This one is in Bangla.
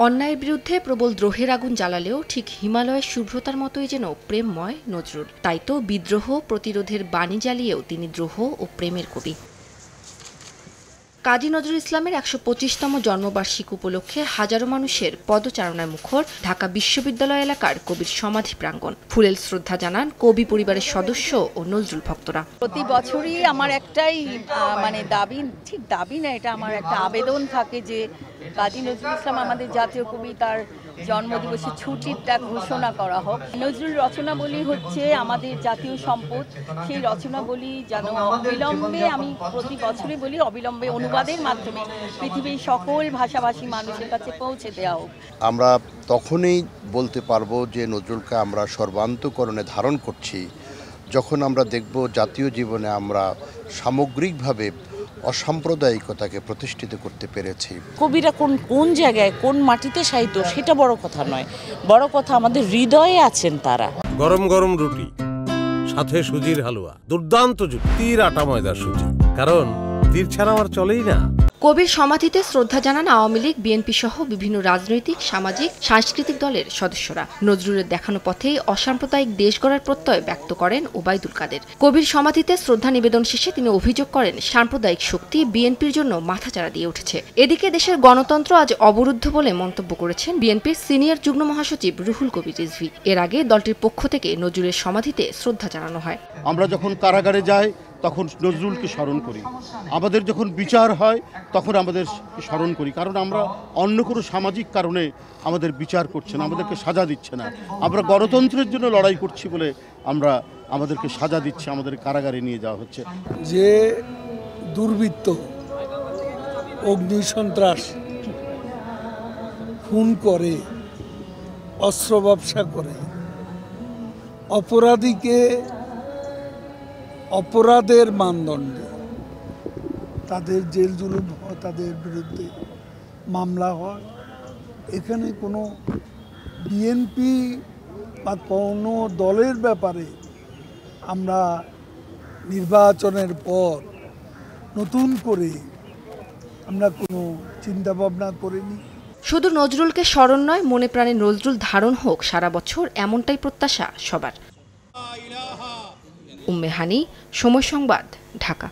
অন্যায়ের বিরুদ্ধে প্রবল দ্রোহের আগুন জ্বালালেও ঠিক হিমালয়ের শুভ্রতার মতোই যেন প্রেমময় নজরুল। তাই তো বিদ্রোহ প্রতিরোধের বাণী জ্বালিয়েও তিনি দ্রোহ ও প্রেমের কবি। কাজী নজরুল ইসলামের ১২৫তম জন্মবার্ষিকী উপলক্ষে হাজারো মানুষের পদচারণায় মুখর ঢাকা বিশ্ববিদ্যালয় এলাকার কবির সমাধি প্রাঙ্গণ। ফুলেল শ্রদ্ধা জানান কবি পরিবারের সদস্য ও নজরুল ভক্তরা। প্রতি বছরই আমার একটাই দাবি না, এটা আমার একটা আবেদন থাকে যে কাজী নজরুল ইসলাম আমাদের জাতীয় কবি, তার জন্মদিবসে ছুটিটা ঘোষণা করা হোক। নজরুল রচনাবলী হচ্ছে আমাদের জাতীয় সম্পদ, সেই রচনাবলী যেন অবিলম্বে, আমি প্রতি বছরই বলি, অবিলম্বে অনুবাদের মাধ্যমে পৃথিবীর সকল ভাষাভাষী মানুষের কাছে পৌঁছে দেওয়া হোক। আমরা তখনই বলতে পারবো যে নজরুলকে আমরা সর্বান্তকরণে ধারণ করছি যখন আমরা দেখব জাতীয় জীবনে আমরা সামগ্রিকভাবে অসাম্প্রদায়িকতাকে প্রতিষ্ঠিত করতে পেরেছি। কবিরা কোন জায়গায় কোন মাটিতে সাহিত্য সেটা বড় কথা নয়, বড় কথা আমাদের হৃদয়ে আছেন তারা। গরম গরম রুটি, সাথে সুজির হালুয়া, দুর্দান্ত তীর আটা ময়দার সুজি, কারণ তীর ছাড়া আমার চলেই না। কবির সমাধিতে শ্রদ্ধা জানান আওয়ামী লীগ, বিএনপি সহ বিভিন্ন রাজনৈতিক, সামাজিক, সাংস্কৃতিক দলের সদস্যরা। নজরুলের দেখানো পথেই অসাম্প্রদায়িক দেশ গড়ার প্রত্যয় ব্যক্ত করেন ওবায়দুল কাদের। কবির সমাধিতে শ্রদ্ধা নিবেদন শেষে তিনি অভিযোগ করেন সাম্প্রদায়িক শক্তি বিএনপির জন্য মাথাচাড়া দিয়ে উঠেছে। এদিকে দেশের গণতন্ত্র আজ অবরুদ্ধ বলে মন্তব্য করেছেন বিএনপির সিনিয়র যুগ্ম মহাসচিব রুহুল কবির রিজভী। এর আগে দলটির পক্ষ থেকে নজরুলের সমাধিতে শ্রদ্ধা জানানো হয়। আমরা যখন কারাগারে যাই তখন নজরুলকে স্মরণ করি, আমাদের যখন বিচার হয় তখন আমাদের স্মরণ করি, কারণ আমরা অন্য কোনো সামাজিক কারণে আমাদের বিচার করছে না, আমাদেরকে সাজা দিচ্ছে না। আমরা গণতন্ত্রের জন্য লড়াই করছি বলে আমাদেরকে সাজা দিচ্ছে, আমাদের কারাগারে নিয়ে যাওয়া হচ্ছে। যে দুর্বৃত্ত অগ্নিসন্ত্রাস, খুন করে, অস্ত্র ব্যবসা করে, অপরাধীকে অপরাধের মানদণ্ডে তাদের জেল জুলুম হয়, তাদের বিরুদ্ধে মামলা হয়, এখানে কোনো বিএনপি বা কোনো দলের ব্যাপারে আমরা নির্বাচনের পর নতুন করে আমরা কোনো চিন্তা ভাবনা করিনি। শুধু নজরুলকে স্মরণ নয়, মনে প্রাণে নজরুল ধারণ হোক সারা বছর, এমনটাই প্রত্যাশা সবার। উম্মে হানি, সময় সংবাদ, ঢাকা।